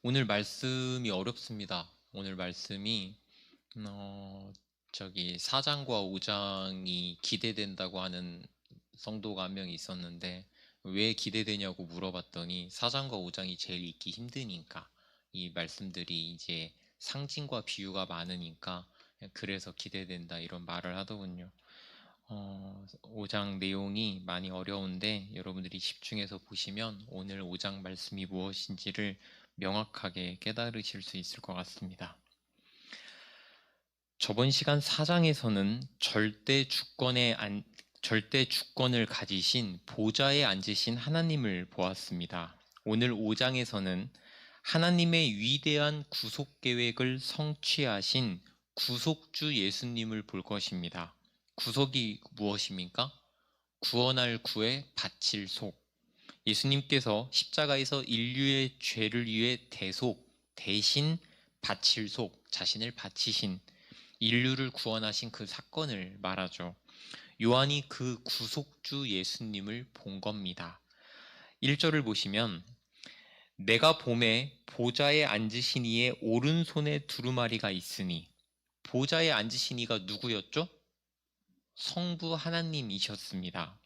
오늘 말씀이 어렵습니다. 오늘 말씀이 4장과 5장이 기대된다고 하는 성도가 한 명 있었는데, 왜 기대되냐고 물어봤더니 4장과 5장이 제일 읽기 힘드니까, 이 말씀들이 이제 상징과 비유가 많으니까 그래서 기대된다, 이런 말을 하더군요. 5장 내용이 많이 어려운데 여러분들이 집중해서 보시면 오늘 5장 말씀이 무엇인지를 명확하게 깨달으실 수 있을 것 같습니다. 저번 시간 4장에서는 절대 주권을 가지신 보좌에 앉으신 하나님을 보았습니다. 오늘 5장에서는 하나님의 위대한 구속 계획을 성취하신 구속주 예수님을 볼 것입니다. 구속이 무엇입니까? 구원할 구에 바칠 속. 예수님께서 십자가에서 인류의 죄를 위해 대신 바칠 속, 자신을 바치신, 인류를 구원하신 그 사건을 말하죠. 요한이 그 구속주 예수님을 본 겁니다. 1절을 보시면, 내가 봄에 보좌에 앉으신 이의 오른손에 두루마리가 있으니, 보좌에 앉으신 이가 누구였죠? 성부 하나님이셨습니다.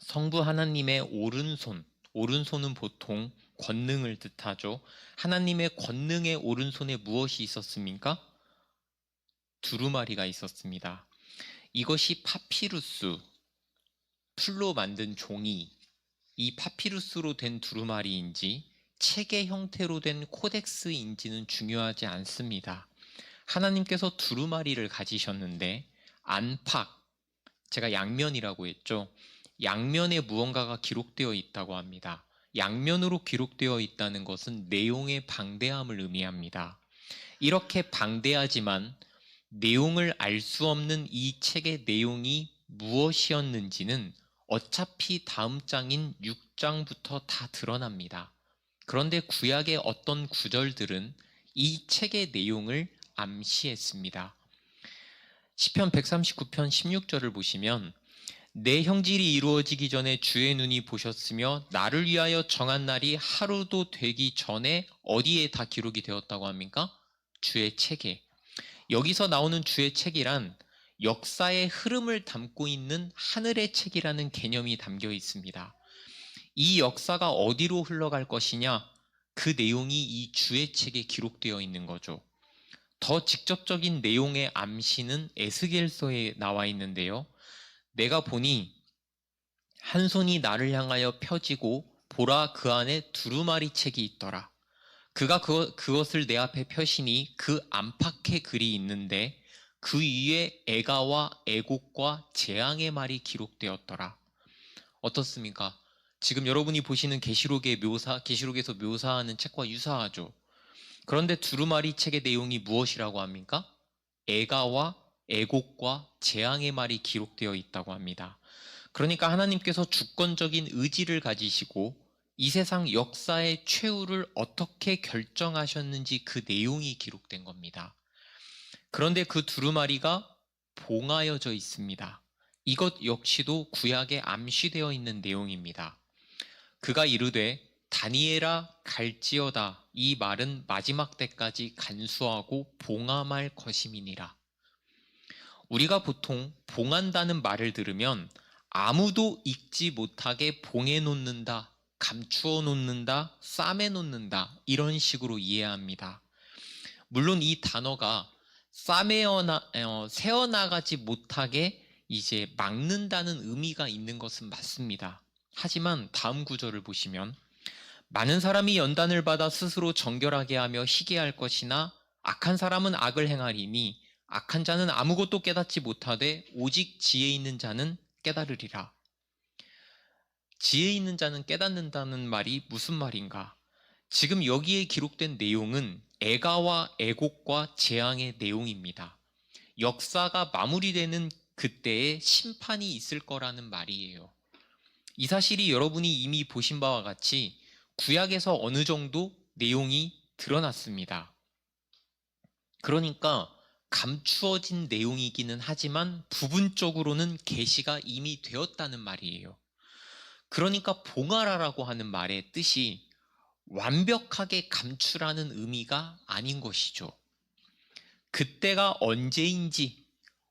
성부 하나님의 오른손은 보통 권능을 뜻하죠. 하나님의 권능의 오른손에 무엇이 있었습니까? 두루마리가 있었습니다. 이것이 파피루스, 풀로 만든 종이, 이 파피루스로 된 두루마리인지 책의 형태로 된 코덱스인지는 중요하지 않습니다. 하나님께서 두루마리를 가지셨는데 안팎, 제가 양면이라고 했죠. 양면에 무언가가 기록되어 있다고 합니다. 양면으로 기록되어 있다는 것은 내용의 방대함을 의미합니다. 이렇게 방대하지만 내용을 알 수 없는 이 책의 내용이 무엇이었는지는 어차피 다음 장인 6장부터 다 드러납니다. 그런데 구약의 어떤 구절들은 이 책의 내용을 암시했습니다. 시편 139편 16절을 보시면, 내 형질이 이루어지기 전에 주의 눈이 보셨으며 나를 위하여 정한 날이 하루도 되기 전에 어디에 다 기록이 되었다고 합니까? 주의 책에. 여기서 나오는 주의 책이란 역사의 흐름을 담고 있는 하늘의 책이라는 개념이 담겨 있습니다. 이 역사가 어디로 흘러갈 것이냐, 그 내용이 이 주의 책에 기록되어 있는 거죠. 더 직접적인 내용의 암시는 에스겔서에 나와 있는데요. 내가 보니 한 손이 나를 향하여 펴지고 보라, 그 안에 두루마리 책이 있더라. 그가 그것을 내 앞에 펴시니 그 안팎에 글이 있는데 그 위에 애가와 애곡과 재앙의 말이 기록되었더라. 어떻습니까? 지금 여러분이 보시는 계시록에서 묘사하는 책과 유사하죠. 그런데 두루마리 책의 내용이 무엇이라고 합니까? 애가와 애곡과 재앙의 말이 기록되어 있다고 합니다. 그러니까 하나님께서 주권적인 의지를 가지시고 이 세상 역사의 최후를 어떻게 결정하셨는지 그 내용이 기록된 겁니다. 그런데 그 두루마리가 봉하여져 있습니다. 이것 역시도 구약에 암시되어 있는 내용입니다. 그가 이르되 다니엘아 갈지어다, 이 말은 마지막 때까지 간수하고 봉함할 것임이니라. 우리가 보통 봉한다는 말을 들으면 아무도 읽지 못하게 봉해 놓는다, 감추어 놓는다, 싸매 놓는다, 이런 식으로 이해합니다. 물론 이 단어가 새어나가지 못하게 이제 막는다는 의미가 있는 것은 맞습니다. 하지만 다음 구절을 보시면, 많은 사람이 연단을 받아 스스로 정결하게 하며 희게 할 것이나 악한 사람은 악을 행하리니 악한 자는 아무것도 깨닫지 못하되 오직 지혜 있는 자는 깨달으리라. 지혜 있는 자는 깨닫는다는 말이 무슨 말인가? 지금 여기에 기록된 내용은 애가와 애곡과 재앙의 내용입니다. 역사가 마무리되는 그때에 심판이 있을 거라는 말이에요. 이 사실이 여러분이 이미 보신 바와 같이 구약에서 어느 정도 내용이 드러났습니다. 그러니까 감추어진 내용이기는 하지만 부분적으로는 계시가 이미 되었다는 말이에요. 그러니까 봉하라라고 하는 말의 뜻이 완벽하게 감추라는 의미가 아닌 것이죠. 그때가 언제인지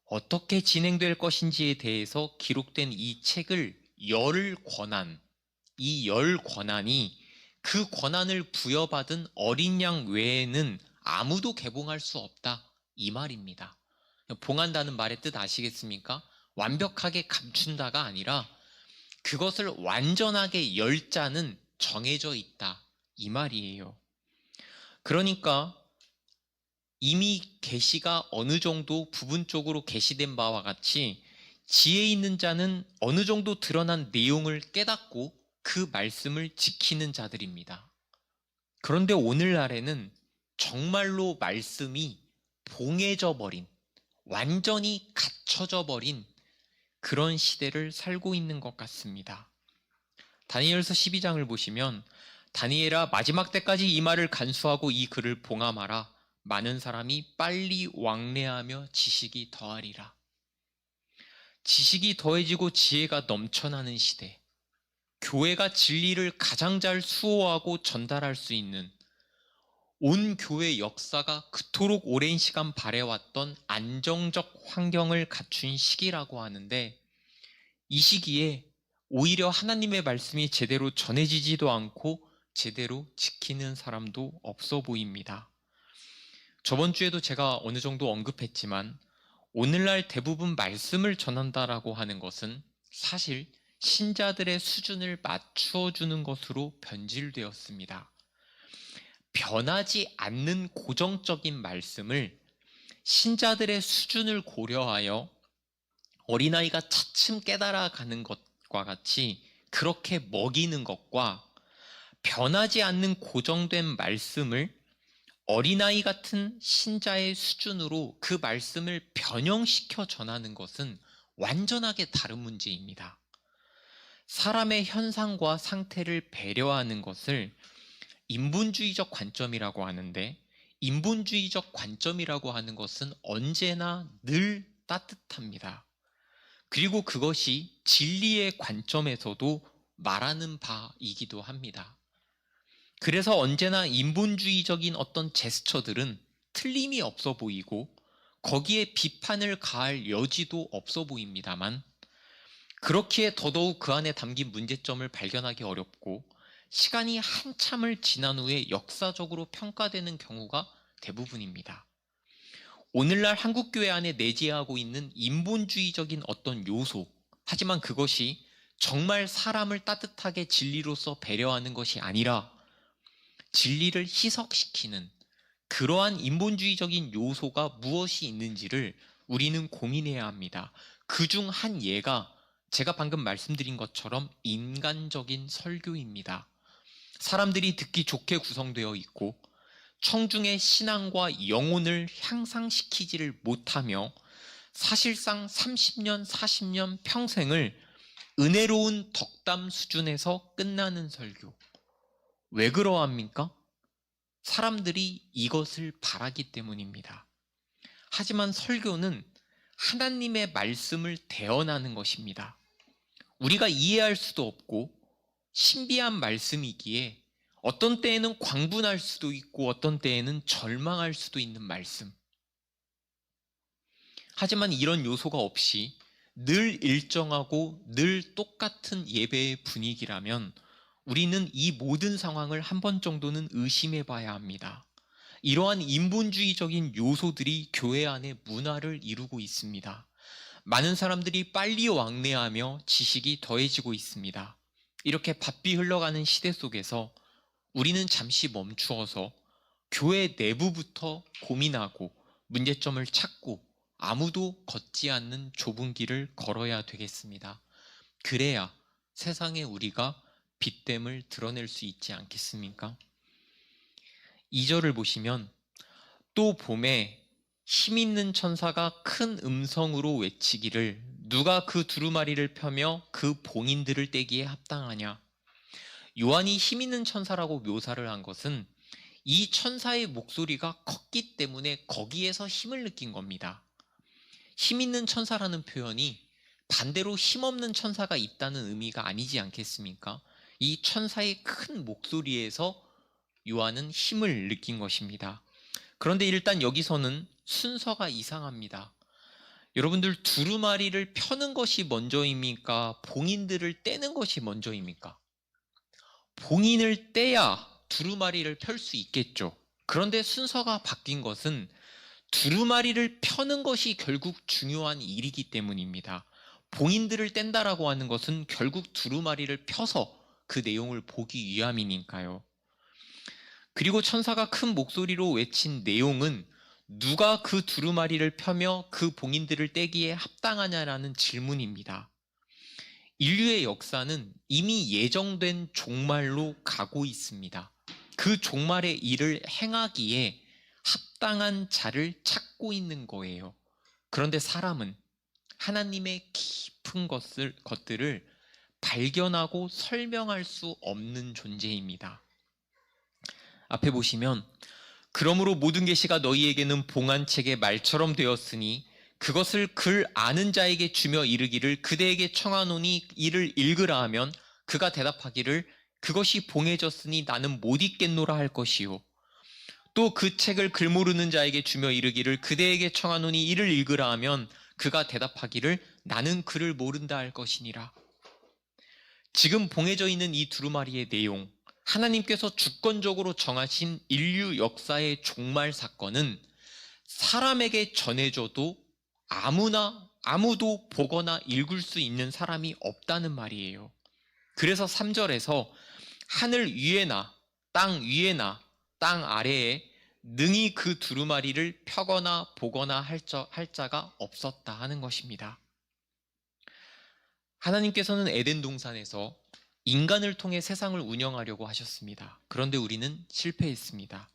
어떻게 진행될 것인지에 대해서 기록된 이 책을 열 권한, 이 열 권한이 그 권한을 부여받은 어린 양 외에는 아무도 개봉할 수 없다, 이 말입니다. 봉한다는 말의 뜻 아시겠습니까? 완벽하게 감춘다가 아니라 그것을 완전하게 열 자는 정해져 있다, 이 말이에요. 그러니까 이미 계시가 어느 정도 부분적으로 계시된 바와 같이 지혜 있는 자는 어느 정도 드러난 내용을 깨닫고 그 말씀을 지키는 자들입니다. 그런데 오늘날에는 정말로 말씀이 봉해져 버린, 완전히 갇혀져 버린 그런 시대를 살고 있는 것 같습니다. 다니엘서 12장을 보시면 다니엘아, 마지막 때까지 이 말을 간수하고 이 글을 봉함하라. 많은 사람이 빨리 왕래하며 지식이 더하리라. 지식이 더해지고 지혜가 넘쳐나는 시대, 교회가 진리를 가장 잘 수호하고 전달할 수 있는, 온 교회 역사가 그토록 오랜 시간 바래왔던 안정적 환경을 갖춘 시기라고 하는데, 이 시기에 오히려 하나님의 말씀이 제대로 전해지지도 않고 제대로 지키는 사람도 없어 보입니다. 저번 주에도 제가 어느 정도 언급했지만 오늘날 대부분 말씀을 전한다라고 하는 것은 사실 신자들의 수준을 맞추어 주는 것으로 변질되었습니다. 변하지 않는 고정적인 말씀을 신자들의 수준을 고려하여 어린아이가 차츰 깨달아가는 것과 같이 그렇게 먹이는 것과 변하지 않는 고정된 말씀을 어린아이 같은 신자의 수준으로 그 말씀을 변형시켜 전하는 것은 완전하게 다른 문제입니다. 사람의 현상과 상태를 배려하는 것을 인본주의적 관점이라고 하는데, 인본주의적 관점이라고 하는 것은 언제나 늘 따뜻합니다. 그리고 그것이 진리의 관점에서도 말하는 바이기도 합니다. 그래서 언제나 인본주의적인 어떤 제스처들은 틀림이 없어 보이고 거기에 비판을 가할 여지도 없어 보입니다만, 그렇기에 더더욱 그 안에 담긴 문제점을 발견하기 어렵고 시간이 한참을 지난 후에 역사적으로 평가되는 경우가 대부분입니다. 오늘날 한국교회 안에 내재하고 있는 인본주의적인 어떤 요소, 하지만 그것이 정말 사람을 따뜻하게 진리로서 배려하는 것이 아니라 진리를 희석시키는 그러한 인본주의적인 요소가 무엇이 있는지를 우리는 고민해야 합니다. 그중 한 예가 제가 방금 말씀드린 것처럼 인간적인 설교입니다. 사람들이 듣기 좋게 구성되어 있고 청중의 신앙과 영혼을 향상시키지를 못하며 사실상 30년, 40년 평생을 은혜로운 덕담 수준에서 끝나는 설교. 왜 그러합니까? 사람들이 이것을 바라기 때문입니다. 하지만 설교는 하나님의 말씀을 대언하는 것입니다. 우리가 이해할 수도 없고 신비한 말씀이기에 어떤 때에는 광분할 수도 있고 어떤 때에는 절망할 수도 있는 말씀. 하지만 이런 요소가 없이 늘 일정하고 늘 똑같은 예배의 분위기라면 우리는 이 모든 상황을 한 번 정도는 의심해 봐야 합니다. 이러한 인본주의적인 요소들이 교회 안에 문화를 이루고 있습니다. 많은 사람들이 빨리 왕래하며 지식이 더해지고 있습니다. 이렇게 바삐 흘러가는 시대 속에서 우리는 잠시 멈추어서 교회 내부부터 고민하고 문제점을 찾고 아무도 걷지 않는 좁은 길을 걸어야 되겠습니다. 그래야 세상에 우리가 빛됨을 드러낼 수 있지 않겠습니까? 2절을 보시면 또 봄에 힘있는 천사가 큰 음성으로 외치기를 누가 그 두루마리를 펴며 그 봉인들을 떼기에 합당하냐. 요한이 힘있는 천사라고 묘사를 한 것은 이 천사의 목소리가 컸기 때문에 거기에서 힘을 느낀 겁니다. 힘있는 천사라는 표현이 반대로 힘없는 천사가 있다는 의미가 아니지 않겠습니까? 이 천사의 큰 목소리에서 요한은 힘을 느낀 것입니다. 그런데 일단 여기서는 순서가 이상합니다. 여러분들, 두루마리를 펴는 것이 먼저입니까? 봉인들을 떼는 것이 먼저입니까? 봉인을 떼야 두루마리를 펼 수 있겠죠. 그런데 순서가 바뀐 것은 두루마리를 펴는 것이 결국 중요한 일이기 때문입니다. 봉인들을 뗀다라고 하는 것은 결국 두루마리를 펴서 그 내용을 보기 위함이니까요. 그리고 천사가 큰 목소리로 외친 내용은 누가 그 두루마리를 펴며 그 봉인들을 떼기에 합당하냐라는 질문입니다. 인류의 역사는 이미 예정된 종말로 가고 있습니다. 그 종말의 일을 행하기에 합당한 자를 찾고 있는 거예요. 그런데 사람은 하나님의 깊은 것들을 발견하고 설명할 수 없는 존재입니다. 앞에 보시면, 그러므로 모든 계시가 너희에게는 봉안책의 말처럼 되었으니 그것을 글 아는 자에게 주며 이르기를 그대에게 청하노니 이를 읽으라 하면 그가 대답하기를 그것이 봉해졌으니 나는 못 읽겠노라 할 것이요. 또 그 책을 글 모르는 자에게 주며 이르기를 그대에게 청하노니 이를 읽으라 하면 그가 대답하기를 나는 글을 모른다 할 것이니라. 지금 봉해져 있는 이 두루마리의 내용, 하나님께서 주권적으로 정하신 인류 역사의 종말 사건은 사람에게 전해져도 아무도 보거나 읽을 수 있는 사람이 없다는 말이에요. 그래서 3절에서 하늘 위에나 땅 위에나 땅 아래에 능히 그 두루마리를 펴거나 보거나 할 자가 없었다 하는 것입니다. 하나님께서는 에덴 동산에서 인간을 통해 세상을 운영하려고 하셨습니다. 그런데 우리는 실패했습니다.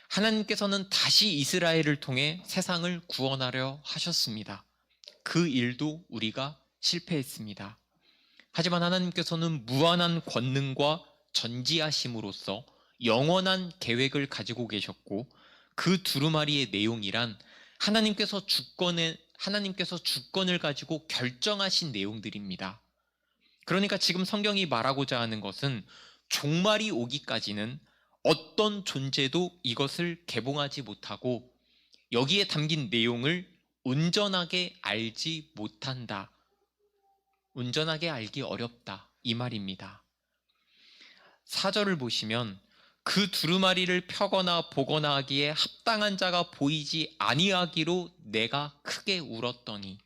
하나님께서는 다시 이스라엘을 통해 세상을 구원하려 하셨습니다. 그 일도 우리가 실패했습니다. 하지만 하나님께서는 무한한 권능과 전지하심으로써 영원한 계획을 가지고 계셨고, 그 두루마리의 내용이란 하나님께서 주권을 가지고 결정하신 내용들입니다. 그러니까 지금 성경이 말하고자 하는 것은 종말이 오기까지는 어떤 존재도 이것을 개봉하지 못하고 여기에 담긴 내용을 온전하게 알지 못한다. 온전하게 알기 어렵다. 이 말입니다. 4절을 보시면 그 두루마리를 펴거나 보거나 하기에 합당한 자가 보이지 아니하기로 내가 크게 울었더니.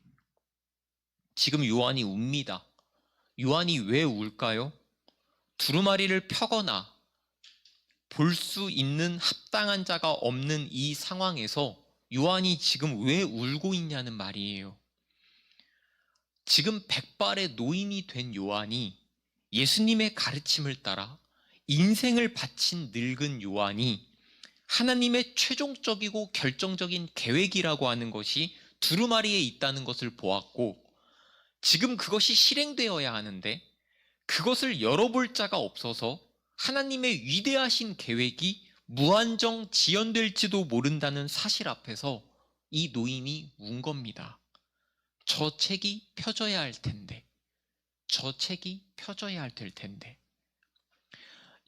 지금 요한이 웁니다. 요한이 왜 울까요? 두루마리를 펴거나 볼 수 있는 합당한 자가 없는 이 상황에서 요한이 지금 왜 울고 있냐는 말이에요. 지금 백발의 노인이 된 요한이, 예수님의 가르침을 따라 인생을 바친 늙은 요한이 하나님의 최종적이고 결정적인 계획이라고 하는 것이 두루마리에 있다는 것을 보았고, 지금 그것이 실행되어야 하는데 그것을 열어볼 자가 없어서 하나님의 위대하신 계획이 무한정 지연될지도 모른다는 사실 앞에서 이 노인이 운 겁니다. 저 책이 펴져야 할 텐데, 저 책이 펴져야 할 텐데.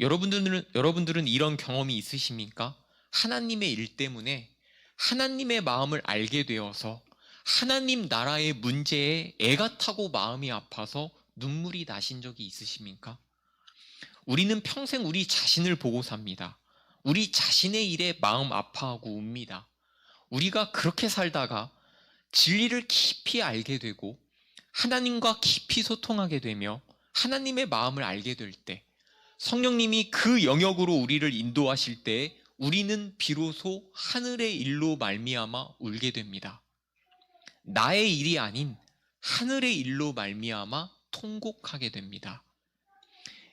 여러분들은 이런 경험이 있으십니까? 하나님의 일 때문에 하나님의 마음을 알게 되어서 하나님 나라의 문제에 애가 타고 마음이 아파서 눈물이 나신 적이 있으십니까? 우리는 평생 우리 자신을 보고 삽니다. 우리 자신의 일에 마음 아파하고 웁니다. 우리가 그렇게 살다가 진리를 깊이 알게 되고 하나님과 깊이 소통하게 되며 하나님의 마음을 알게 될 때, 성령님이 그 영역으로 우리를 인도하실 때 우리는 비로소 하늘의 일로 말미암아 울게 됩니다. 나의 일이 아닌 하늘의 일로 말미암아 통곡하게 됩니다.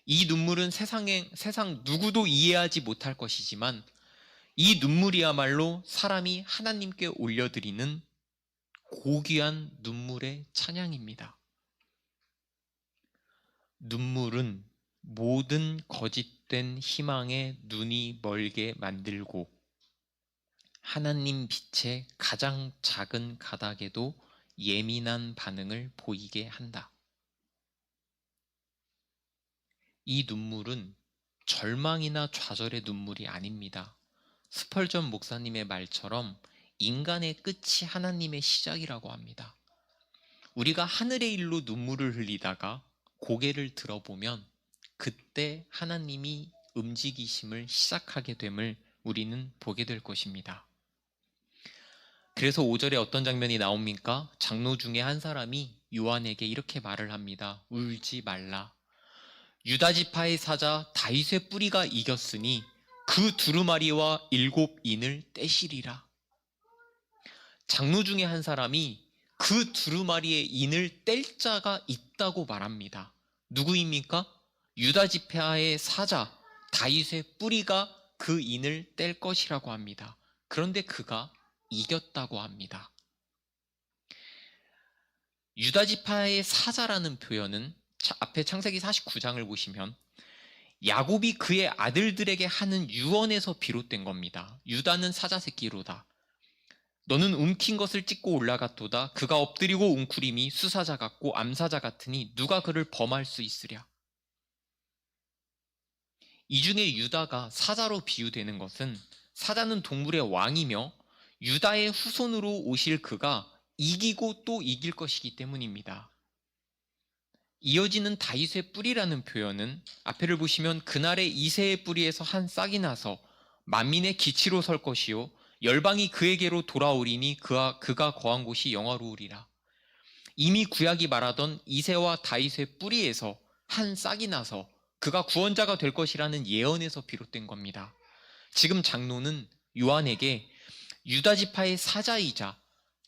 이 눈물은 세상 누구도 이해하지 못할 것이지만 이 눈물이야말로 사람이 하나님께 올려드리는 고귀한 눈물의 찬양입니다. 눈물은 모든 거짓된 희망에 눈이 멀게 만들고 하나님 빛의 가장 작은 가닥에도 예민한 반응을 보이게 한다. 이 눈물은 절망이나 좌절의 눈물이 아닙니다. 스펄전 목사님의 말처럼 인간의 끝이 하나님의 시작이라고 합니다. 우리가 하늘의 일로 눈물을 흘리다가 고개를 들어보면 그때 하나님이 움직이심을 시작하게 됨을 우리는 보게 될 것입니다. 그래서 5절에 어떤 장면이 나옵니까? 장로 중에 한 사람이 요한에게 이렇게 말을 합니다. 울지 말라. 유다 지파의 사자 다윗의 뿌리가 이겼으니 그 두루마리와 7인을 떼시리라. 장로 중에 한 사람이 그 두루마리의 인을 뗄 자가 있다고 말합니다. 누구입니까? 유다 지파의 사자 다윗의 뿌리가 그 인을 뗄 것이라고 합니다. 그런데 그가 이겼다고 합니다. 유다 지파의 사자라는 표현은 앞에 창세기 49장을 보시면 야곱이 그의 아들들에게 하는 유언에서 비롯된 겁니다. 유다는 사자 새끼로다. 너는 움킨 것을 찢고 올라갔도다. 그가 엎드리고 웅크림이 수사자 같고 암사자 같으니 누가 그를 범할 수 있으랴. 이 중에 유다가 사자로 비유되는 것은 사자는 동물의 왕이며 유다의 후손으로 오실 그가 이기고 또 이길 것이기 때문입니다. 이어지는 다윗의 뿌리라는 표현은 앞에를 보시면 그날의 이새의 뿌리에서 한 싹이 나서 만민의 기치로 설 것이요 열방이 그에게로 돌아오리니 그가 거한 곳이 영화로우리라. 이미 구약이 말하던 이새와 다윗의 뿌리에서 한 싹이 나서 그가 구원자가 될 것이라는 예언에서 비롯된 겁니다. 지금 장로는 요한에게 유다 지파의 사자이자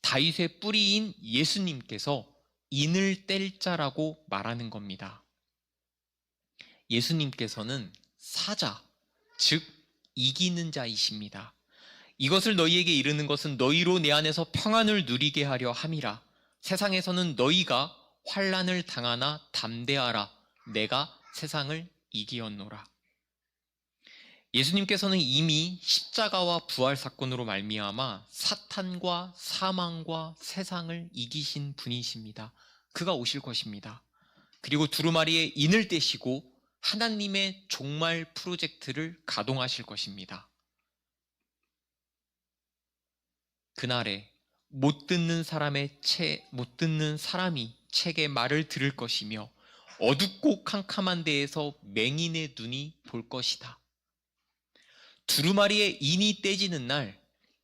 다윗의 뿌리인 예수님께서 인을 뗄 자라고 말하는 겁니다. 예수님께서는 사자, 즉 이기는 자이십니다. 이것을 너희에게 이르는 것은 너희로 내 안에서 평안을 누리게 하려 함이라. 세상에서는 너희가 환난을 당하나 담대하라. 내가 세상을 이기었노라. 예수님께서는 이미 십자가와 부활 사건으로 말미암아 사탄과 사망과 세상을 이기신 분이십니다. 그가 오실 것입니다. 그리고 두루마리의 인을 떼시고 하나님의 종말 프로젝트를 가동하실 것입니다. 그날에 못 듣는 사람이 책의 말을 들을 것이며 어둡고 캄캄한 데에서 맹인의 눈이 볼 것이다. 두루마리의 인이 떼지는 날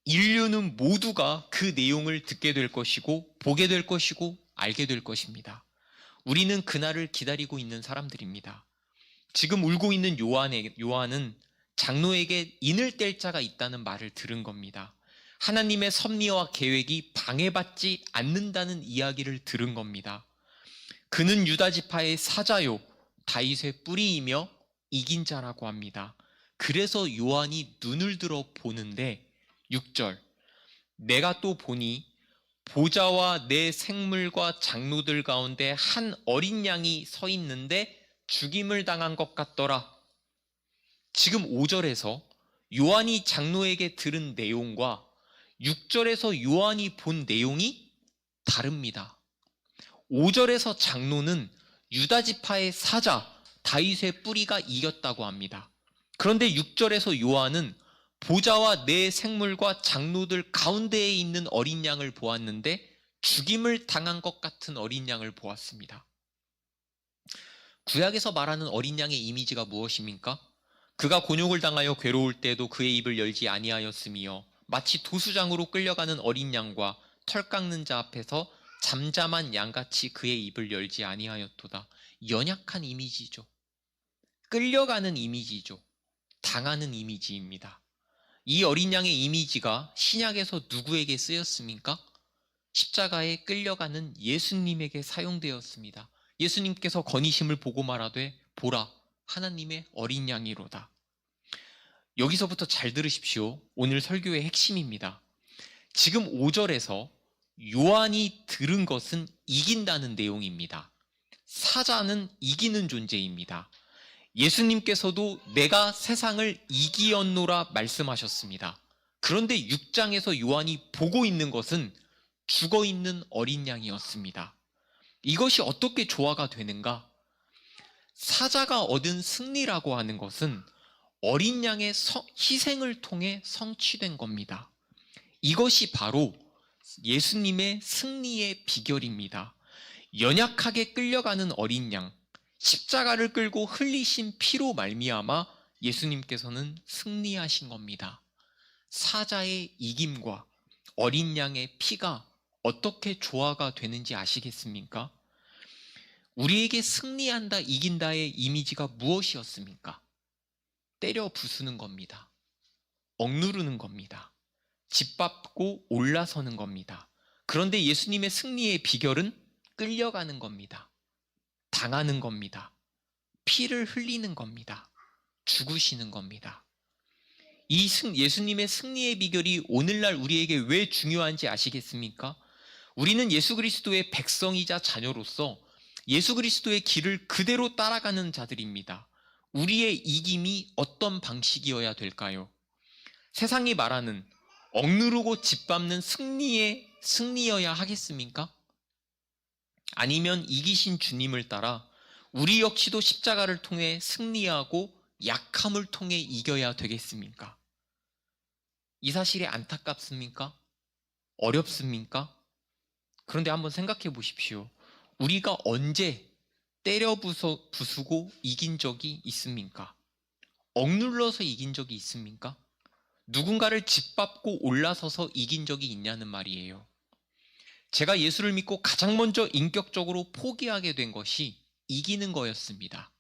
인류는 모두가 그 내용을 듣게 될 것이고 보게 될 것이고 알게 될 것입니다. 우리는 그날을 기다리고 있는 사람들입니다. 지금 울고 있는 요한은 장로에게 인을 뗄 자가 있다는 말을 들은 겁니다. 하나님의 섭리와 계획이 방해받지 않는다는 이야기를 들은 겁니다. 그는 유다 지파의 사자요 다윗의 뿌리이며 이긴 자라고 합니다. 그래서 요한이 눈을 들어 보는데 6절 내가 또 보니 보좌와 내 생물과 장로들 가운데 한 어린 양이 서 있는데 죽임을 당한 것 같더라. 지금 5절에서 요한이 장로에게 들은 내용과 6절에서 요한이 본 내용이 다릅니다. 5절에서 장로는 유다 지파의 사자 다윗의 뿌리가 이겼다고 합니다. 그런데 6절에서 요한은 보좌와 내 생물과 장로들 가운데에 있는 어린 양을 보았는데 죽임을 당한 것 같은 어린 양을 보았습니다. 구약에서 말하는 어린 양의 이미지가 무엇입니까? 그가 곤욕을 당하여 괴로울 때도 그의 입을 열지 아니하였으며 마치 도수장으로 끌려가는 어린 양과 털 깎는 자 앞에서 잠잠한 양같이 그의 입을 열지 아니하였도다. 연약한 이미지죠. 끌려가는 이미지죠. 당하는 이미지입니다. 이 어린 양의 이미지가 신약에서 누구에게 쓰였습니까? 십자가에 끌려가는 예수님에게 사용되었습니다. 예수님께서 건의심을 보고 말하되 보라 하나님의 어린 양이로다. 여기서부터 잘 들으십시오. 오늘 설교의 핵심입니다. 지금 5절에서 요한이 들은 것은 이긴다는 내용입니다. 사자는 이기는 존재입니다. 예수님께서도 내가 세상을 이기었노라 말씀하셨습니다. 그런데 6장에서 요한이 보고 있는 것은 죽어있는 어린 양이었습니다. 이것이 어떻게 조화가 되는가? 사자가 얻은 승리라고 하는 것은 어린 양의 희생을 통해 성취된 겁니다. 이것이 바로 예수님의 승리의 비결입니다. 연약하게 끌려가는 어린 양, 십자가를 끌고 흘리신 피로 말미암아 예수님께서는 승리하신 겁니다. 사자의 이김과 어린 양의 피가 어떻게 조화가 되는지 아시겠습니까? 우리에게 승리한다, 이긴다의 이미지가 무엇이었습니까? 때려 부수는 겁니다. 억누르는 겁니다. 짓밟고 올라서는 겁니다. 그런데 예수님의 승리의 비결은 끌려가는 겁니다. 당하는 겁니다. 피를 흘리는 겁니다. 죽으시는 겁니다. 이 예수님의 승리의 비결이 오늘날 우리에게 왜 중요한지 아시겠습니까? 우리는 예수 그리스도의 백성이자 자녀로서 예수 그리스도의 길을 그대로 따라가는 자들입니다. 우리의 이김이 어떤 방식이어야 될까요? 세상이 말하는 억누르고 짓밟는 승리의 승리여야 하겠습니까? 아니면 이기신 주님을 따라 우리 역시도 십자가를 통해 승리하고 약함을 통해 이겨야 되겠습니까? 이 사실이 안타깝습니까? 어렵습니까? 그런데 한번 생각해 보십시오. 우리가 언제 때려 부수고 이긴 적이 있습니까? 억눌러서 이긴 적이 있습니까? 누군가를 짓밟고 올라서서 이긴 적이 있냐는 말이에요. 제가 예수를 믿고 가장 먼저 인격적으로 포기하게 된 것이 이기는 거였습니다.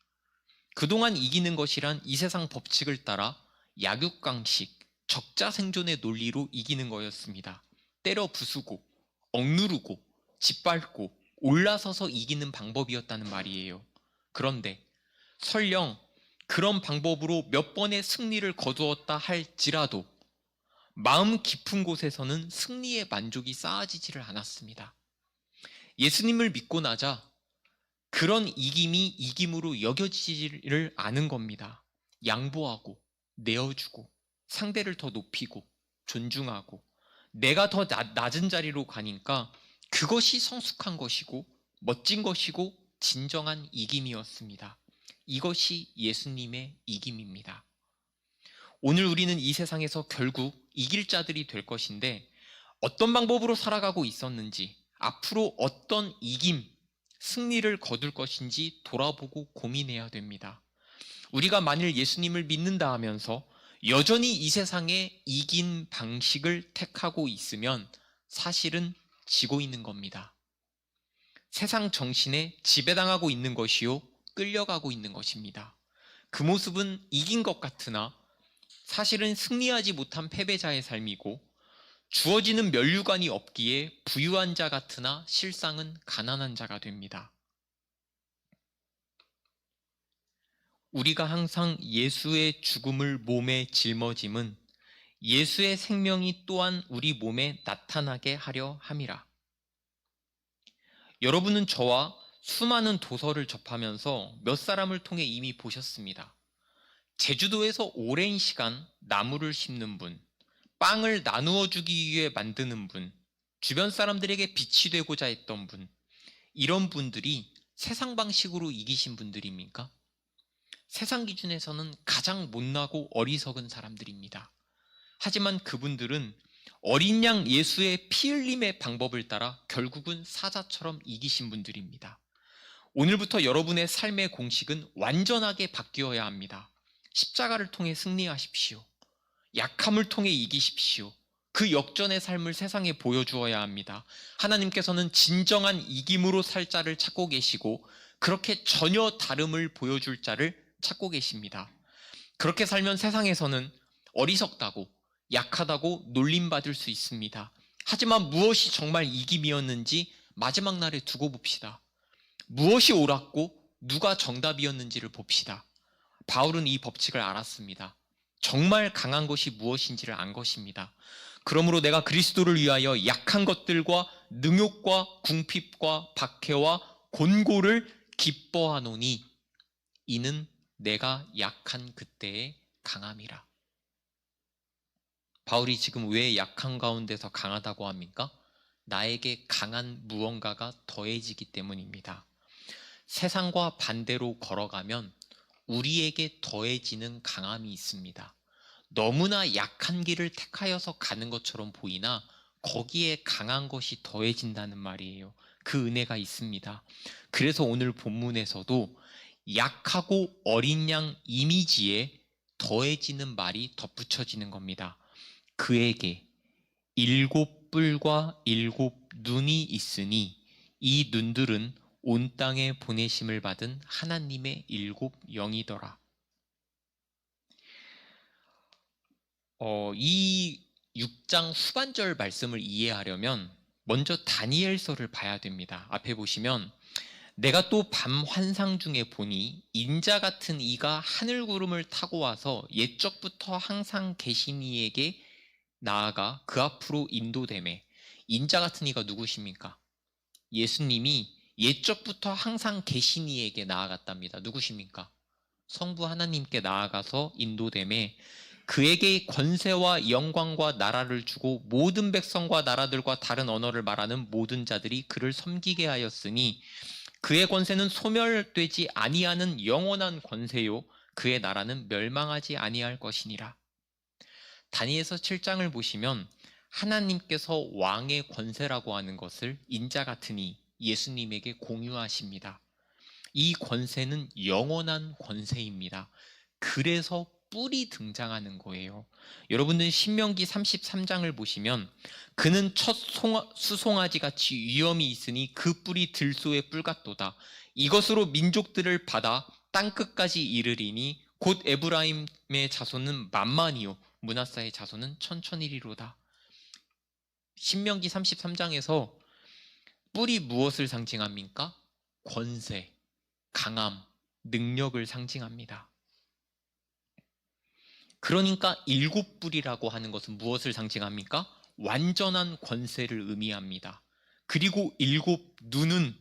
그동안 이기는 것이란 이 세상 법칙을 따라 약육강식, 적자생존의 논리로 이기는 거였습니다. 때려 부수고, 억누르고, 짓밟고, 올라서서 이기는 방법이었다는 말이에요. 그런데 설령 그런 방법으로 몇 번의 승리를 거두었다 할지라도 마음 깊은 곳에서는 승리의 만족이 쌓아지지를 않았습니다. 예수님을 믿고 나자 그런 이김이 이김으로 여겨지지를 않은 겁니다. 양보하고 내어주고 상대를 더 높이고 존중하고 내가 더 낮은 자리로 가니까 그것이 성숙한 것이고 멋진 것이고 진정한 이김이었습니다. 이것이 예수님의 이김입니다. 오늘 우리는 이 세상에서 결국 이길 자들이 될 것인데 어떤 방법으로 살아가고 있었는지 앞으로 어떤 이김, 승리를 거둘 것인지 돌아보고 고민해야 됩니다. 우리가 만일 예수님을 믿는다 하면서 여전히 이 세상에 이긴 방식을 택하고 있으면 사실은 지고 있는 겁니다. 세상 정신에 지배당하고 있는 것이요, 끌려가고 있는 것입니다. 그 모습은 이긴 것 같으나 사실은 승리하지 못한 패배자의 삶이고 주어지는 면류관이 없기에 부유한 자 같으나 실상은 가난한 자가 됩니다. 우리가 항상 예수의 죽음을 몸에 짊어짐은 예수의 생명이 또한 우리 몸에 나타나게 하려 함이라. 여러분은 저와 수많은 도서를 접하면서 몇 사람을 통해 이미 보셨습니다. 제주도에서 오랜 시간 나무를 심는 분, 빵을 나누어 주기 위해 만드는 분, 주변 사람들에게 빛이 되고자 했던 분, 이런 분들이 세상 방식으로 이기신 분들입니까? 세상 기준에서는 가장 못나고 어리석은 사람들입니다. 하지만 그분들은 어린 양 예수의 피 흘림의 방법을 따라 결국은 사자처럼 이기신 분들입니다. 오늘부터 여러분의 삶의 공식은 완전하게 바뀌어야 합니다. 십자가를 통해 승리하십시오. 약함을 통해 이기십시오. 그 역전의 삶을 세상에 보여주어야 합니다. 하나님께서는 진정한 이김으로 살 자를 찾고 계시고 그렇게 전혀 다름을 보여줄 자를 찾고 계십니다. 그렇게 살면 세상에서는 어리석다고 약하다고 놀림받을 수 있습니다. 하지만 무엇이 정말 이김이었는지 마지막 날에 두고 봅시다. 무엇이 옳았고 누가 정답이었는지를 봅시다. 바울은 이 법칙을 알았습니다. 정말 강한 것이 무엇인지를 안 것입니다. 그러므로 내가 그리스도를 위하여 약한 것들과 능욕과 궁핍과 박해와 곤고를 기뻐하노니 이는 내가 약한 그때의 강함이라. 바울이 지금 왜 약한 가운데서 강하다고 합니까? 나에게 강한 무언가가 더해지기 때문입니다. 세상과 반대로 걸어가면 우리에게 더해지는 강함이 있습니다. 너무나 약한 길을 택하여서 가는 것처럼 보이나 거기에 강한 것이 더해진다는 말이에요. 그 은혜가 있습니다. 그래서 오늘 본문에서도 약하고 어린 양 이미지에 더해지는 말이 덧붙여지는 겁니다. 그에게 7뿔과 7눈이 있으니 이 눈들은 온 땅에 보내심을 받은 하나님의 7영이더라. 이 6장 후반절 말씀을 이해하려면 먼저 다니엘서를 봐야 됩니다. 앞에 보시면 내가 또 밤 환상 중에 보니 인자 같은 이가 하늘 구름을 타고 와서 옛적부터 항상 계신 이에게 나아가 그 앞으로 인도되매. 인자 같은 이가 누구십니까? 예수님이 옛적부터 항상 계신 이에게 나아갔답니다. 누구십니까? 성부 하나님께 나아가서 인도되매 그에게 권세와 영광과 나라를 주고 모든 백성과 나라들과 다른 언어를 말하는 모든 자들이 그를 섬기게 하였으니 그의 권세는 소멸되지 아니하는 영원한 권세요 그의 나라는 멸망하지 아니할 것이니라. 다니엘서 7장을 보시면 하나님께서 왕의 권세라고 하는 것을 인자 같으니 예수님에게 공유하십니다. 이 권세는 영원한 권세입니다. 그래서 뿔이 등장하는 거예요. 여러분들 신명기 33장을 보시면 그는 첫 수송아지 같이 위엄이 있으니 그 뿔이 들소의 뿔 같도다. 이것으로 민족들을 받아 땅끝까지 이르리니 곧 에브라임의 자손은 만만이요 므낫사의 자손은 천천이리로다. 신명기 33장에서 뿔이 무엇을 상징합니까? 권세, 강함, 능력을 상징합니다. 그러니까 7뿔이라고 하는 것은 무엇을 상징합니까? 완전한 권세를 의미합니다. 그리고 7눈은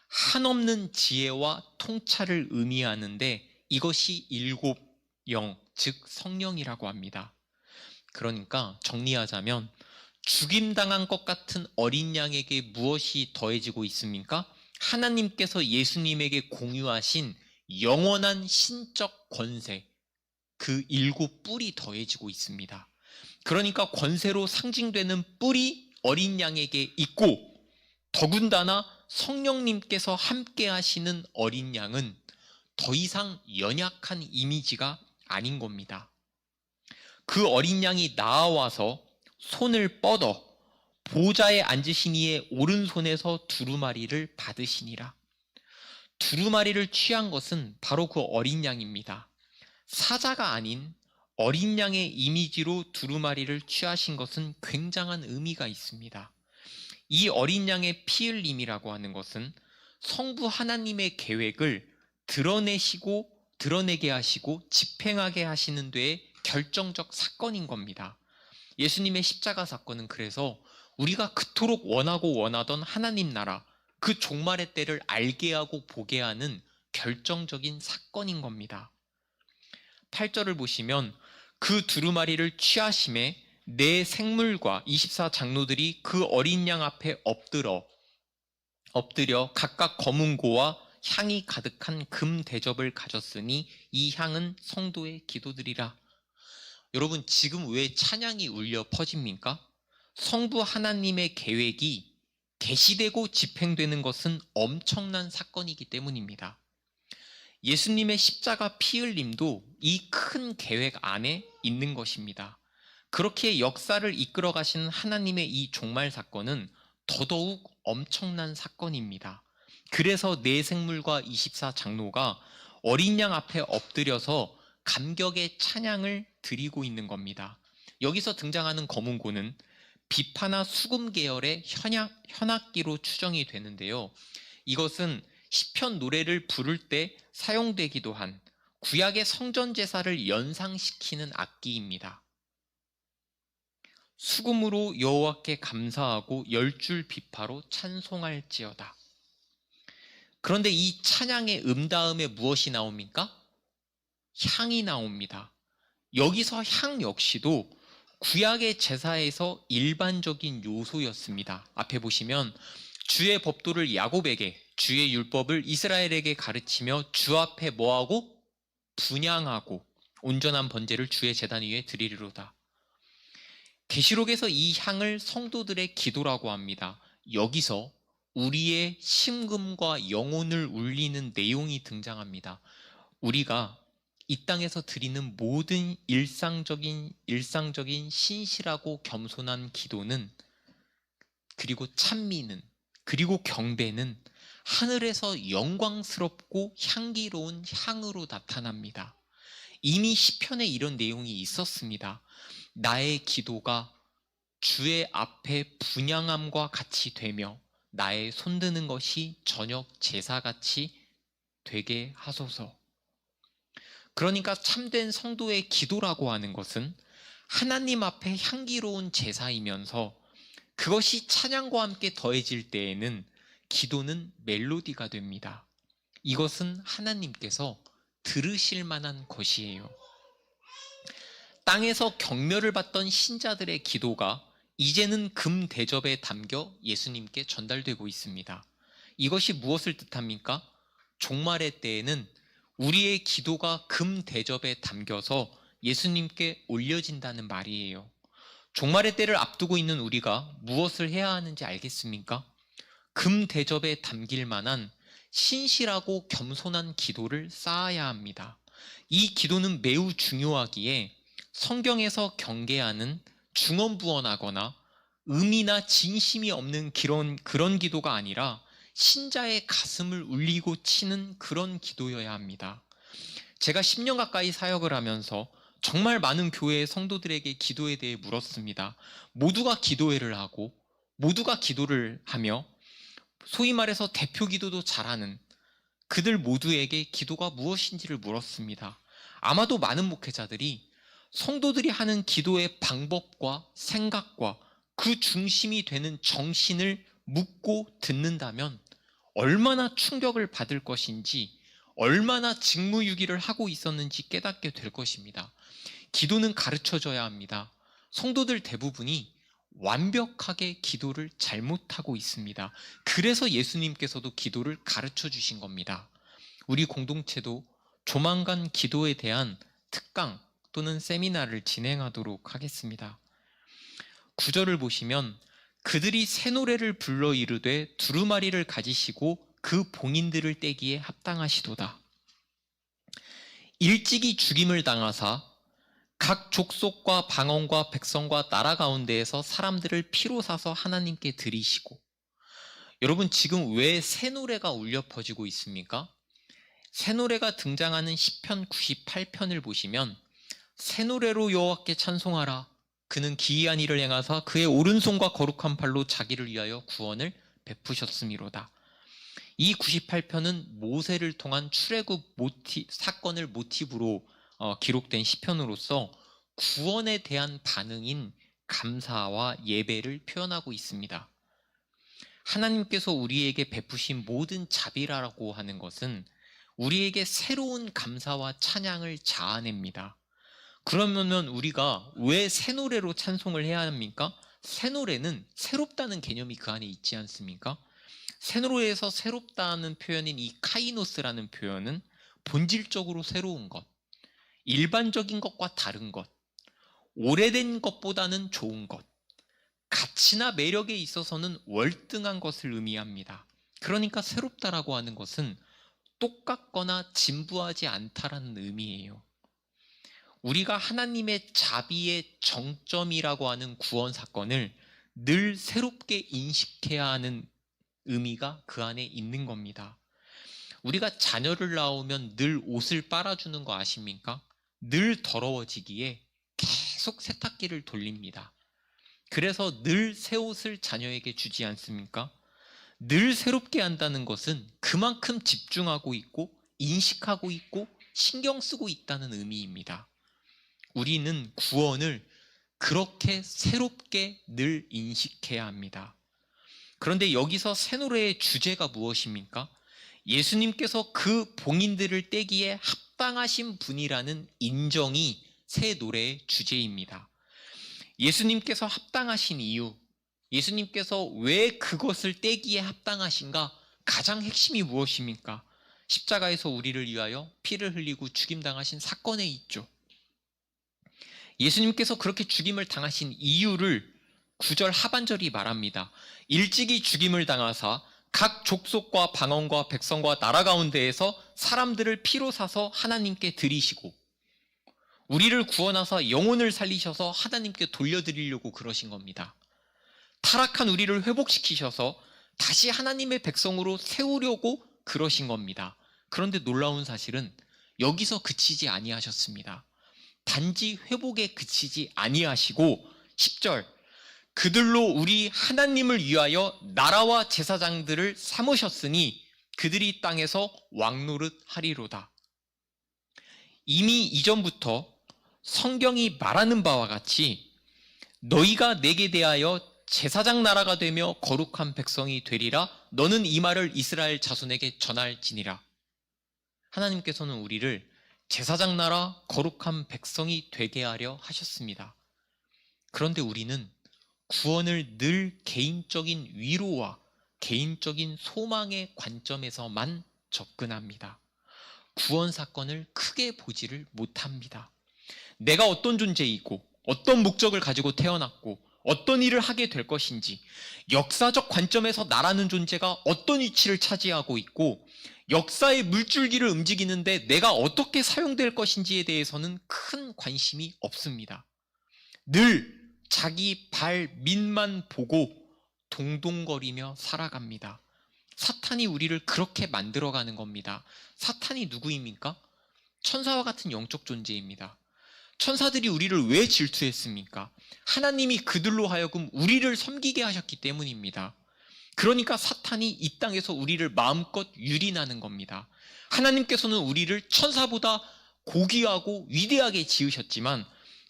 한없는 지혜와 통찰을 의미하는데 이것이 7영, 즉 성령이라고 합니다. 그러니까 정리하자면 죽임당한 것 같은 어린 양에게 무엇이 더해지고 있습니까? 하나님께서 예수님에게 공유하신 영원한 신적 권세, 그 7뿔이 더해지고 있습니다. 그러니까 권세로 상징되는 뿔이 어린 양에게 있고 더군다나 성령님께서 함께 하시는 어린 양은 더 이상 연약한 이미지가 아닌 겁니다. 그 어린 양이 나아와서 손을 뻗어 보좌에 앉으신 이의 오른손에서 두루마리를 받으시니라. 두루마리를 취한 것은 바로 그 어린 양입니다. 사자가 아닌 어린 양의 이미지로 두루마리를 취하신 것은 굉장한 의미가 있습니다. 이 어린 양의 피 흘림이라고 하는 것은 성부 하나님의 계획을 드러내게 하시고 집행하게 하시는 데에 결정적 사건인 겁니다. 예수님의 십자가 사건은 그래서 우리가 그토록 원하던 하나님 나라, 그 종말의 때를 알게 하고 보게 하는 결정적인 사건인 겁니다. 8절을 보시면 그 두루마리를 취하심에 네 생물과 24장로들이 그 어린 양 앞에 엎드려 각각 검은 고와 향이 가득한 금 대접을 가졌으니 이 향은 성도의 기도들이라. 여러분, 지금 왜 찬양이 울려 퍼집니까? 성부 하나님의 계획이 계시되고 집행되는 것은 엄청난 사건이기 때문입니다. 예수님의 십자가 피 흘림도 이 큰 계획 안에 있는 것입니다. 그렇게 역사를 이끌어 가시는 하나님의 이 종말 사건은 더더욱 엄청난 사건입니다. 그래서 네 생물과 24장로가 어린 양 앞에 엎드려서 감격의 찬양을 드리고 있는 겁니다. 여기서 등장하는 검은고는 비파나 수금 계열의 현악기로 추정이 되는데요. 이것은 시편 노래를 부를 때 사용되기도 한 구약의 성전 제사를 연상시키는 악기입니다. 수금으로 여호와께 감사하고 10줄 비파로 찬송할지어다. 그런데 이 찬양의 다음에 무엇이 나옵니까? 향이 나옵니다. 여기서 향 역시도 구약의 제사에서 일반적인 요소였습니다. 앞에 보시면 주의 법도를 야곱에게 주의 율법을 이스라엘에게 가르치며 주 앞에 뭐하고? 분향하고 온전한 번제를 주의 제단 위에 드리리로다. 계시록에서 이 향을 성도들의 기도라고 합니다. 여기서 우리의 심금과 영혼을 울리는 내용이 등장합니다. 우리가 이 땅에서 드리는 모든 일상적인 신실하고 겸손한 기도는, 그리고 찬미는, 그리고 경배는 하늘에서 영광스럽고 향기로운 향으로 나타납니다. 이미 시편에 이런 내용이 있었습니다. 나의 기도가 주의 앞에 분향함과 같이 되며 나의 손드는 것이 저녁 제사같이 되게 하소서. 그러니까 참된 성도의 기도라고 하는 것은 하나님 앞에 향기로운 제사이면서 그것이 찬양과 함께 더해질 때에는 기도는 멜로디가 됩니다. 이것은 하나님께서 들으실 만한 것이에요. 땅에서 경멸을 받던 신자들의 기도가 이제는 금 대접에 담겨 예수님께 전달되고 있습니다. 이것이 무엇을 뜻합니까? 종말의 때에는 우리의 기도가 금 대접에 담겨서 예수님께 올려진다는 말이에요. 종말의 때를 앞두고 있는 우리가 무엇을 해야 하는지 알겠습니까? 금 대접에 담길 만한 신실하고 겸손한 기도를 쌓아야 합니다. 이 기도는 매우 중요하기에 성경에서 경계하는 중언부언하거나 의미나 진심이 없는 그런 기도가 아니라 신자의 가슴을 울리고 치는 그런 기도여야 합니다. 제가 10년 가까이 사역을 하면서 정말 많은 교회의 성도들에게 기도에 대해 물었습니다. 모두가 기도회를 하고 모두가 기도를 하며 소위 말해서 대표 기도도 잘하는 그들 모두에게 기도가 무엇인지를 물었습니다. 아마도 많은 목회자들이 성도들이 하는 기도의 방법과 생각과 그 중심이 되는 정신을 묻고 듣는다면 얼마나 충격을 받을 것인지, 얼마나 직무유기를 하고 있었는지 깨닫게 될 것입니다. 기도는 가르쳐줘야 합니다. 성도들 대부분이 완벽하게 기도를 잘못하고 있습니다. 그래서 예수님께서도 기도를 가르쳐 주신 겁니다. 우리 공동체도 조만간 기도에 대한 특강 또는 세미나를 진행하도록 하겠습니다. 9절을 보시면 그들이 새 노래를 불러 이르되 두루마리를 가지시고 그 봉인들을 떼기에 합당하시도다. 일찍이 죽임을 당하사 각 족속과 방언과 백성과 나라 가운데에서 사람들을 피로 사서 하나님께 드리시고. 여러분, 지금 왜 새 노래가 울려 퍼지고 있습니까? 새 노래가 등장하는 시편 98편을 보시면 새 노래로 여호와께 찬송하라. 그는 기이한 일을 행하사 그의 오른손과 거룩한 팔로 자기를 위하여 구원을 베푸셨음이로다. 이 98편은 모세를 통한 출애굽 사건을 모티브로 기록된 시편으로서 구원에 대한 반응인 감사와 예배를 표현하고 있습니다. 하나님께서 우리에게 베푸신 모든 자비라고 하는 것은 우리에게 새로운 감사와 찬양을 자아냅니다. 그러면 우리가 왜 새 노래로 찬송을 해야 합니까? 새 노래는 새롭다는 개념이 그 안에 있지 않습니까? 새 노래에서 새롭다는 표현인 이 카이노스라는 표현은 본질적으로 새로운 것, 일반적인 것과 다른 것, 오래된 것보다는 좋은 것, 가치나 매력에 있어서는 월등한 것을 의미합니다. 그러니까 새롭다라고 하는 것은 똑같거나 진부하지 않다라는 의미예요. 우리가 하나님의 자비의 정점이라고 하는 구원 사건을 늘 새롭게 인식해야 하는 의미가 그 안에 있는 겁니다. 우리가 자녀를 낳으면 늘 옷을 빨아주는 거 아십니까? 늘 더러워지기에 계속 세탁기를 돌립니다. 그래서 늘 새 옷을 자녀에게 주지 않습니까? 늘 새롭게 한다는 것은 그만큼 집중하고 있고 인식하고 있고 신경 쓰고 있다는 의미입니다. 우리는 구원을 그렇게 새롭게 늘 인식해야 합니다. 그런데 여기서 새 노래의 주제가 무엇입니까? 예수님께서 그 봉인들을 떼기에 합당하신 분이라는 인정이 새 노래의 주제입니다. 예수님께서 합당하신 이유, 예수님께서 왜 그것을 떼기에 합당하신가? 가장 핵심이 무엇입니까? 십자가에서 우리를 위하여 피를 흘리고 죽임당하신 사건에 있죠. 예수님께서 그렇게 죽임을 당하신 이유를 9절 하반절이 말합니다. 일찍이 죽임을 당하사 각 족속과 방언과 백성과 나라 가운데에서 사람들을 피로 사서 하나님께 드리시고 우리를 구원하사 영혼을 살리셔서 하나님께 돌려드리려고 그러신 겁니다. 타락한 우리를 회복시키셔서 다시 하나님의 백성으로 세우려고 그러신 겁니다. 그런데 놀라운 사실은 여기서 그치지 아니하셨습니다. 단지 회복에 그치지 아니하시고 10절 그들로 우리 하나님을 위하여 나라와 제사장들을 삼으셨으니 그들이 땅에서 왕노릇 하리로다. 이미 이전부터 성경이 말하는 바와 같이 너희가 내게 대하여 제사장 나라가 되며 거룩한 백성이 되리라. 너는 이 말을 이스라엘 자손에게 전할지니라. 하나님께서는 우리를 제사장 나라 거룩한 백성이 되게 하려 하셨습니다. 그런데 우리는 구원을 늘 개인적인 위로와 개인적인 소망의 관점에서만 접근합니다. 구원 사건을 크게 보지를 못합니다. 내가 어떤 존재이고 어떤 목적을 가지고 태어났고 어떤 일을 하게 될 것인지 역사적 관점에서 나라는 존재가 어떤 위치를 차지하고 있고 역사의 물줄기를 움직이는데 내가 어떻게 사용될 것인지에 대해서는 큰 관심이 없습니다. 늘 자기 발 밑만 보고 동동거리며 살아갑니다. 사탄이 우리를 그렇게 만들어가는 겁니다. 사탄이 누구입니까? 천사와 같은 영적 존재입니다. 천사들이 우리를 왜 질투했습니까? 하나님이 그들로 하여금 우리를 섬기게 하셨기 때문입니다. 그러니까 사탄이 이 땅에서 우리를 마음껏 유린하는 겁니다. 하나님께서는 우리를 천사보다 고귀하고 위대하게 지으셨지만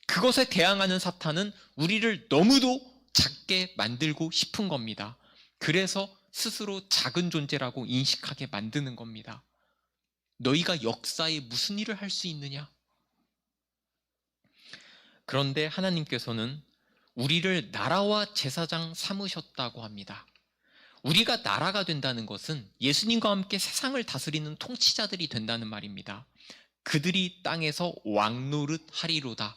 그것에 대항하는 사탄은 우리를 너무도 작게 만들고 싶은 겁니다. 그래서 스스로 작은 존재라고 인식하게 만드는 겁니다. 너희가 역사에 무슨 일을 할 수 있느냐? 그런데 하나님께서는 우리를 나라와 제사장 삼으셨다고 합니다. 우리가 나라가 된다는 것은 예수님과 함께 세상을 다스리는 통치자들이 된다는 말입니다. 그들이 땅에서 왕노릇 하리로다.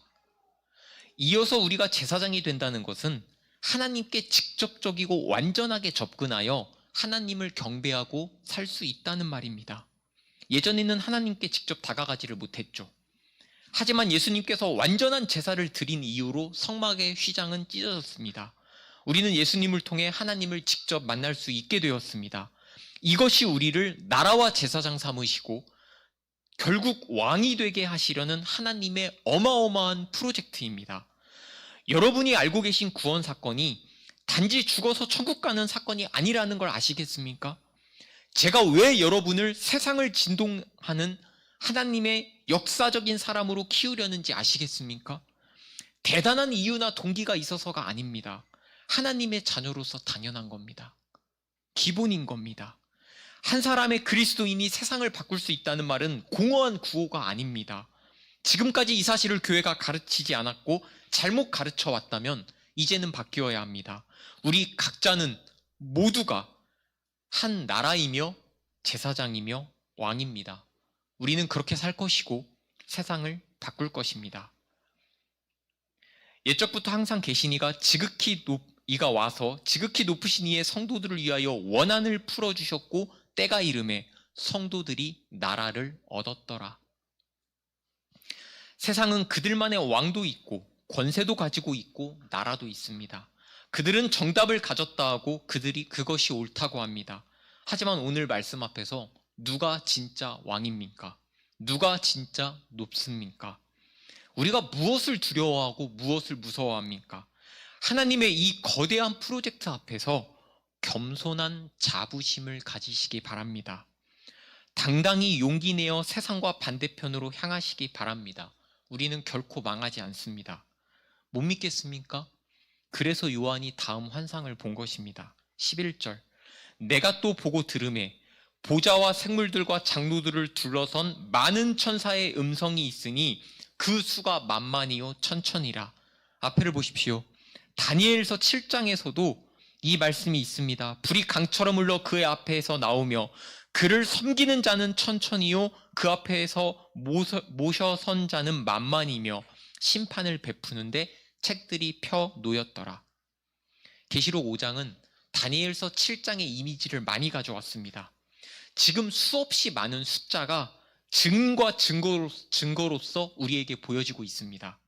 이어서 우리가 제사장이 된다는 것은 하나님께 직접적이고 완전하게 접근하여 하나님을 경배하고 살 수 있다는 말입니다. 예전에는 하나님께 직접 다가가지를 못했죠. 하지만 예수님께서 완전한 제사를 드린 이유로 성막의 휘장은 찢어졌습니다. 우리는 예수님을 통해 하나님을 직접 만날 수 있게 되었습니다. 이것이 우리를 나라와 제사장 삼으시고 결국 왕이 되게 하시려는 하나님의 어마어마한 프로젝트입니다. 여러분이 알고 계신 구원 사건이 단지 죽어서 천국 가는 사건이 아니라는 걸 아시겠습니까? 제가 왜 여러분을 세상을 진동하는 하나님의 역사적인 사람으로 키우려는지 아시겠습니까? 대단한 이유나 동기가 있어서가 아닙니다. 하나님의 자녀로서 당연한 겁니다. 기본인 겁니다. 한 사람의 그리스도인이 세상을 바꿀 수 있다는 말은 공허한 구호가 아닙니다. 지금까지 이 사실을 교회가 가르치지 않았고 잘못 가르쳐 왔다면 이제는 바뀌어야 합니다. 우리 각자는 모두가 한 나라이며 제사장이며 왕입니다. 우리는 그렇게 살 것이고 세상을 바꿀 것입니다. 옛적부터 항상 계신 이가 와서 지극히 높으신 이의 성도들을 위하여 원한을 풀어주셨고 때가 이름에 성도들이 나라를 얻었더라. 세상은 그들만의 왕도 있고 권세도 가지고 있고 나라도 있습니다. 그들은 정답을 가졌다 하고 그들이 그것이 옳다고 합니다. 하지만 오늘 말씀 앞에서 누가 진짜 왕입니까? 누가 진짜 높습니까? 우리가 무엇을 두려워하고 무엇을 무서워합니까? 하나님의 이 거대한 프로젝트 앞에서 겸손한 자부심을 가지시기 바랍니다. 당당히 용기 내어 세상과 반대편으로 향하시기 바랍니다. 우리는 결코 망하지 않습니다. 못 믿겠습니까? 그래서 요한이 다음 환상을 본 것입니다. 11절 내가 또 보고 들으매 보좌와 생물들과 장로들을 둘러선 많은 천사의 음성이 있으니 그 수가 만만이요 천천이라. 앞에를 보십시오. 다니엘서 7장에서도 이 말씀이 있습니다. 불이 강처럼 흘러 그의 앞에서 나오며 그를 섬기는 자는 천천히요 그 앞에서 모셔선 자는 만만이며 심판을 베푸는데 책들이 펴 놓였더라. 계시록 5장은 다니엘서 7장의 이미지를 많이 가져왔습니다. 지금 수없이 많은 숫자가 증거와 증거로서 우리에게 보여지고 있습니다.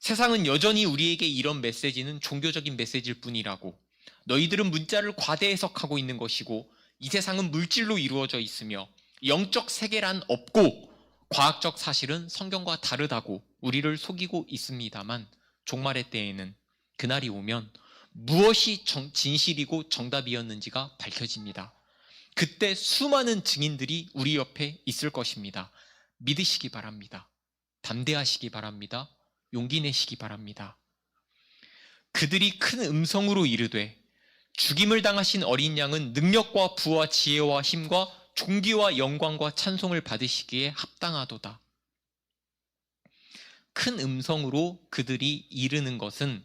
세상은 여전히 우리에게 이런 메시지는 종교적인 메시지일 뿐이라고, 너희들은 문자를 과대 해석하고 있는 것이고 이 세상은 물질로 이루어져 있으며 영적 세계란 없고 과학적 사실은 성경과 다르다고 우리를 속이고 있습니다만, 종말의 때에는 그날이 오면 무엇이 진실이고 정답이었는지가 밝혀집니다. 그때 수많은 증인들이 우리 옆에 있을 것입니다. 믿으시기 바랍니다. 담대하시기 바랍니다. 용기 내시기 바랍니다. 그들이 큰 음성으로 이르되 죽임을 당하신 어린 양은 능력과 부와 지혜와 힘과 존귀와 영광과 찬송을 받으시기에 합당하도다. 큰 음성으로 그들이 이르는 것은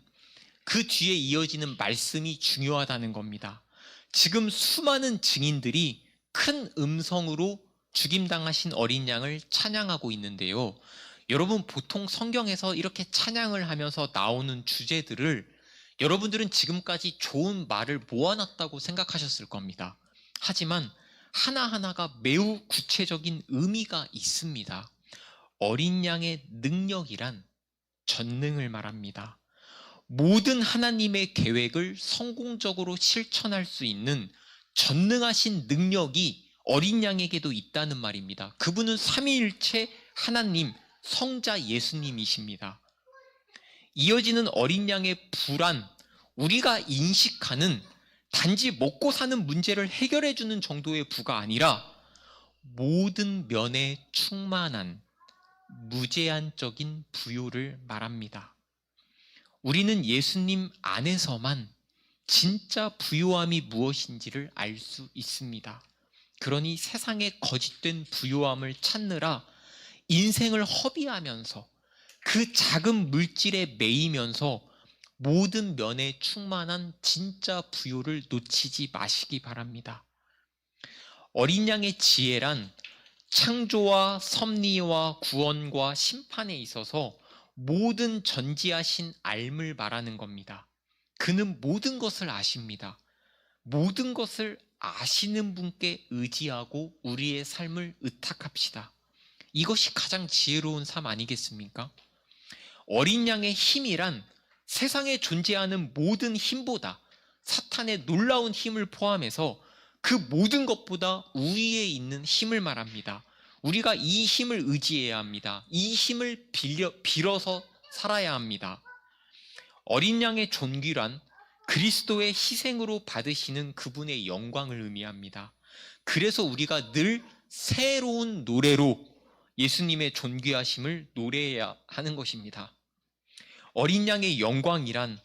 그 뒤에 이어지는 말씀이 중요하다는 겁니다. 지금 수많은 증인들이 큰 음성으로 죽임당하신 어린 양을 찬양하고 있는데요. 여러분, 보통 성경에서 이렇게 찬양을 하면서 나오는 주제들을 여러분들은 지금까지 좋은 말을 모아놨다고 생각하셨을 겁니다. 하지만 하나하나가 매우 구체적인 의미가 있습니다. 어린 양의 능력이란 전능을 말합니다. 모든 하나님의 계획을 성공적으로 실천할 수 있는 전능하신 능력이 어린 양에게도 있다는 말입니다. 그분은 삼위일체 하나님, 성자 예수님이십니다. 이어지는 어린 양의 부란, 우리가 인식하는 단지 먹고 사는 문제를 해결해 주는 정도의 부가 아니라 모든 면에 충만한 무제한적인 부요를 말합니다. 우리는 예수님 안에서만 진짜 부요함이 무엇인지를 알 수 있습니다. 그러니 세상의 거짓된 부요함을 찾느라 인생을 허비하면서 그 작은 물질에 매이면서 모든 면에 충만한 진짜 부요를 놓치지 마시기 바랍니다. 어린 양의 지혜란 창조와 섭리와 구원과 심판에 있어서 모든 전지하신 알을 말하는 겁니다. 그는 모든 것을 아십니다. 모든 것을 아시는 분께 의지하고 우리의 삶을 의탁합시다. 이것이 가장 지혜로운 삶 아니겠습니까? 어린 양의 힘이란 세상에 존재하는 모든 힘보다, 사탄의 놀라운 힘을 포함해서 그 모든 것보다 우위에 있는 힘을 말합니다. 우리가 이 힘을 의지해야 합니다. 이 힘을 빌어서 살아야 합니다. 어린 양의 존귀란 그리스도의 희생으로 받으시는 그분의 영광을 의미합니다. 그래서 우리가 늘 새로운 노래로 예수님의 존귀하심을 노래해야 하는 것입니다. 어린 양의 영광이란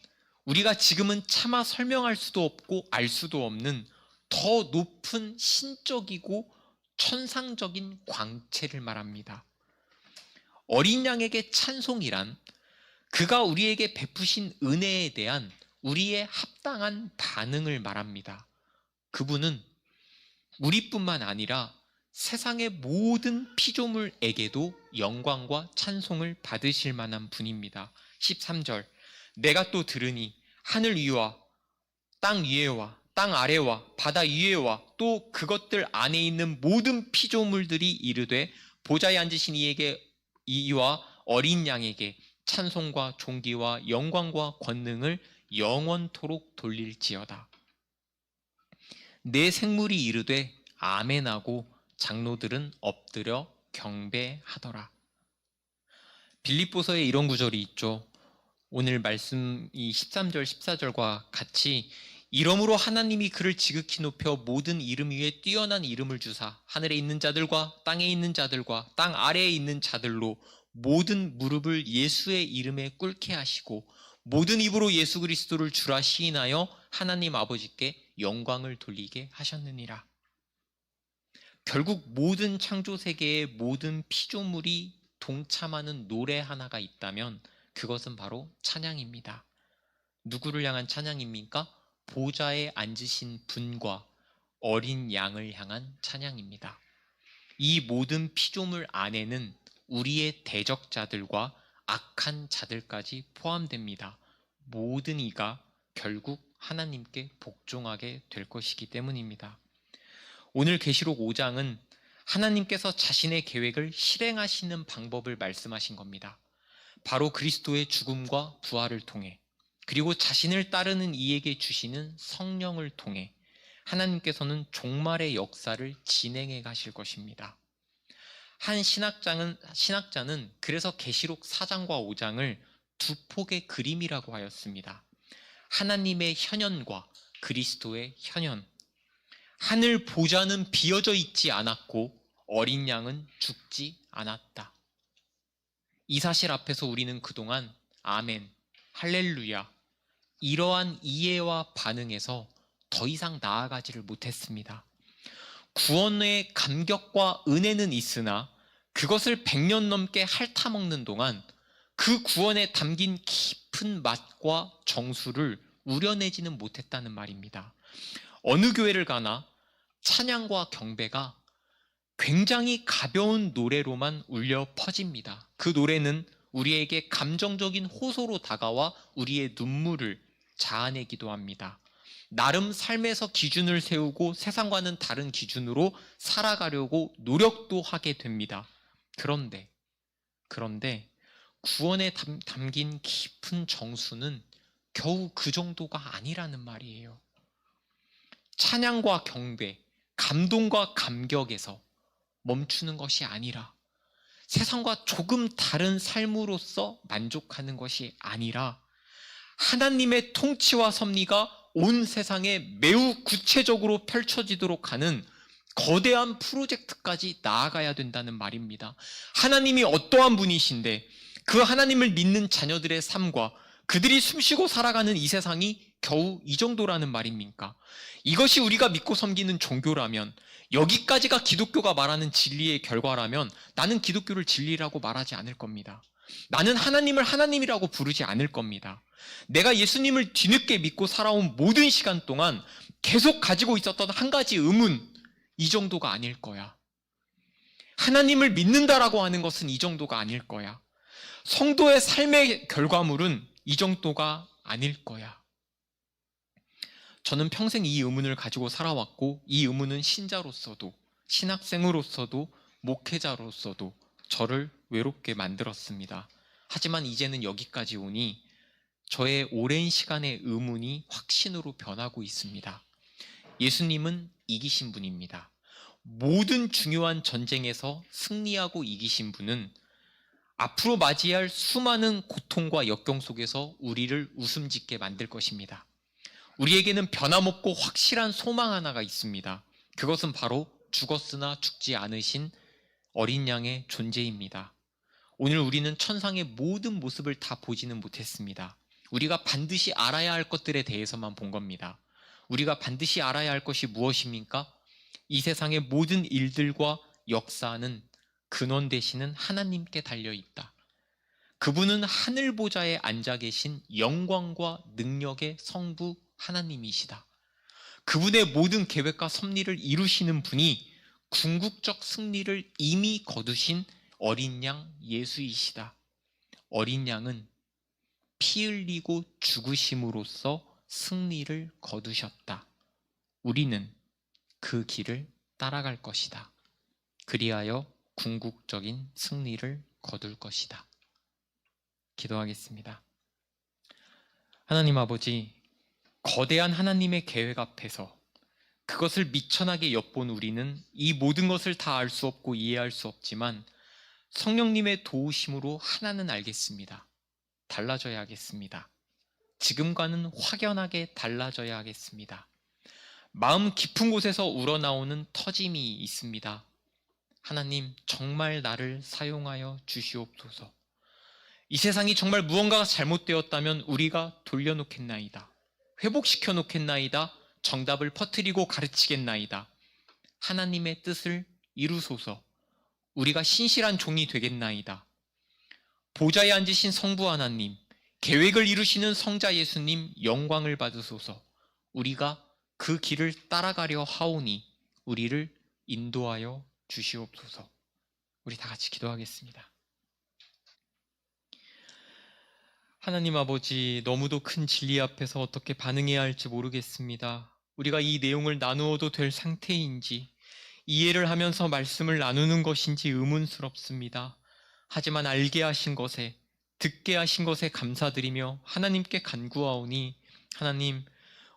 우리가 지금은 차마 설명할 수도 없고 알 수도 없는 더 높은 신적이고 천상적인 광채를 말합니다. 어린 양에게 찬송이란 그가 우리에게 베푸신 은혜에 대한 우리의 합당한 반응을 말합니다. 그분은 우리뿐만 아니라 세상의 모든 피조물에게도 영광과 찬송을 받으실 만한 분입니다. 13절, 내가 또 들으니 하늘 위와 땅 위에와 땅 아래와 바다 위에와 또 그것들 안에 있는 모든 피조물들이 이르되 보좌에 앉으신 이와 어린 양에게 찬송과 존귀와 영광과 권능을 영원토록 돌릴지어다. 내 생물이 이르되 아멘하고 장로들은 엎드려 경배하더라. 빌립보서에 이런 구절이 있죠. 오늘 말씀 이 13절 14절과 같이 이러므로 하나님이 그를 지극히 높여 모든 이름 위에 뛰어난 이름을 주사 하늘에 있는 자들과 땅에 있는 자들과 땅 아래에 있는 자들로 모든 무릎을 예수의 이름에 꿇게 하시고 모든 입으로 예수 그리스도를 주라 시인하여 하나님 아버지께 영광을 돌리게 하셨느니라. 결국 모든 창조 세계의 모든 피조물이 동참하는 노래 하나가 있다면 그것은 바로 찬양입니다. 누구를 향한 찬양입니까? 보좌에 앉으신 분과 어린 양을 향한 찬양입니다. 이 모든 피조물 안에는 우리의 대적자들과 악한 자들까지 포함됩니다. 모든 이가 결국 하나님께 복종하게 될 것이기 때문입니다. 오늘 계시록 5장은 하나님께서 자신의 계획을 실행하시는 방법을 말씀하신 겁니다. 바로 그리스도의 죽음과 부활을 통해, 그리고 자신을 따르는 이에게 주시는 성령을 통해 하나님께서는 종말의 역사를 진행해 가실 것입니다. 한 신학자는 그래서 계시록 4장과 5장을 두 폭의 그림이라고 하였습니다. 하나님의 현현과 그리스도의 현현. 하늘 보좌는 비어져 있지 않았고 어린 양은 죽지 않았다. 이 사실 앞에서 우리는 그동안 아멘, 할렐루야, 이러한 이해와 반응에서 더 이상 나아가지를 못했습니다. 구원의 감격과 은혜는 있으나 그것을 100년 넘게 핥아먹는 동안 그 구원에 담긴 깊은 맛과 정수를 우려내지는 못했다는 말입니다. 어느 교회를 가나 찬양과 경배가 굉장히 가벼운 노래로만 울려 퍼집니다. 그 노래는 우리에게 감정적인 호소로 다가와 우리의 눈물을 자아내기도 합니다. 나름 삶에서 기준을 세우고 세상과는 다른 기준으로 살아가려고 노력도 하게 됩니다. 그런데 구원에 담긴 깊은 정수는 겨우 그 정도가 아니라는 말이에요. 찬양과 경배, 감동과 감격에서 멈추는 것이 아니라, 세상과 조금 다른 삶으로서 만족하는 것이 아니라 하나님의 통치와 섭리가 온 세상에 매우 구체적으로 펼쳐지도록 하는 거대한 프로젝트까지 나아가야 된다는 말입니다. 하나님이 어떠한 분이신데 그 하나님을 믿는 자녀들의 삶과 그들이 숨쉬고 살아가는 이 세상이 겨우 이 정도라는 말입니까? 이것이 우리가 믿고 섬기는 종교라면, 여기까지가 기독교가 말하는 진리의 결과라면 나는 기독교를 진리라고 말하지 않을 겁니다. 나는 하나님을 하나님이라고 부르지 않을 겁니다. 내가 예수님을 뒤늦게 믿고 살아온 모든 시간 동안 계속 가지고 있었던 한 가지 의문, 이 정도가 아닐 거야. 하나님을 믿는다라고 하는 것은 이 정도가 아닐 거야. 성도의 삶의 결과물은 이 정도가 아닐 거야. 저는 평생 이 의문을 가지고 살아왔고, 이 의문은 신자로서도, 신학생으로서도, 목회자로서도 저를 외롭게 만들었습니다. 하지만 이제는 여기까지 오니 저의 오랜 시간의 의문이 확신으로 변하고 있습니다. 예수님은 이기신 분입니다. 모든 중요한 전쟁에서 승리하고 이기신 분은 앞으로 맞이할 수많은 고통과 역경 속에서 우리를 웃음 짓게 만들 것입니다. 우리에게는 변함없고 확실한 소망 하나가 있습니다. 그것은 바로 죽었으나 죽지 않으신 어린 양의 존재입니다. 오늘 우리는 천상의 모든 모습을 다 보지는 못했습니다. 우리가 반드시 알아야 할 것들에 대해서만 본 겁니다. 우리가 반드시 알아야 할 것이 무엇입니까? 이 세상의 모든 일들과 역사는 근원 되시는 하나님께 달려있다. 그분은 하늘 보좌에 앉아 계신 영광과 능력의 성부 하나님이시다. 그분의 모든 계획과 섭리를 이루시는 분이 궁극적 승리를 이미 거두신 어린 양 예수이시다. 어린 양은 피 흘리고 죽으심으로써 승리를 거두셨다. 우리는 그 길을 따라갈 것이다. 그리하여 궁극적인 승리를 거둘 것이다. 기도하겠습니다. 하나님 아버지, 거대한 하나님의 계획 앞에서 그것을 미천하게 엿본 우리는 이 모든 것을 다 알 수 없고 이해할 수 없지만 성령님의 도우심으로 하나는 알겠습니다. 달라져야 하겠습니다. 지금과는 확연하게 달라져야 하겠습니다. 마음 깊은 곳에서 우러나오는 터짐이 있습니다. 하나님, 정말 나를 사용하여 주시옵소서. 이 세상이 정말 무언가가 잘못되었다면 우리가 돌려놓겠나이다. 회복시켜 놓겠나이다. 정답을 퍼뜨리고 가르치겠나이다. 하나님의 뜻을 이루소서. 우리가 신실한 종이 되겠나이다. 보좌에 앉으신 성부 하나님, 계획을 이루시는 성자 예수님 영광을 받으소서. 우리가 그 길을 따라가려 하오니 우리를 인도하여 주시옵소서. 우리 다 같이 기도하겠습니다. 하나님 아버지, 너무도 큰 진리 앞에서 어떻게 반응해야 할지 모르겠습니다. 우리가 이 내용을 나누어도 될 상태인지, 이해를 하면서 말씀을 나누는 것인지 의문스럽습니다. 하지만 알게 하신 것에, 듣게 하신 것에 감사드리며 하나님께 간구하오니, 하나님,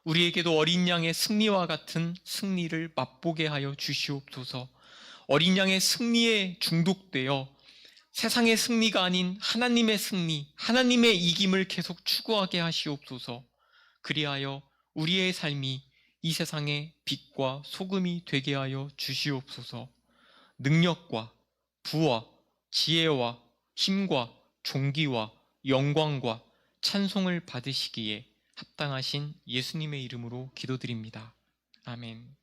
우리에게도 어린 양의 승리와 같은 승리를 맛보게 하여 주시옵소서. 어린 양의 승리에 중독되어 세상의 승리가 아닌 하나님의 승리, 하나님의 이김을 계속 추구하게 하시옵소서. 그리하여 우리의 삶이 이 세상의 빛과 소금이 되게 하여 주시옵소서. 능력과 부와 지혜와 힘과 존귀와 영광과 찬송을 받으시기에 합당하신 예수님의 이름으로 기도드립니다. 아멘.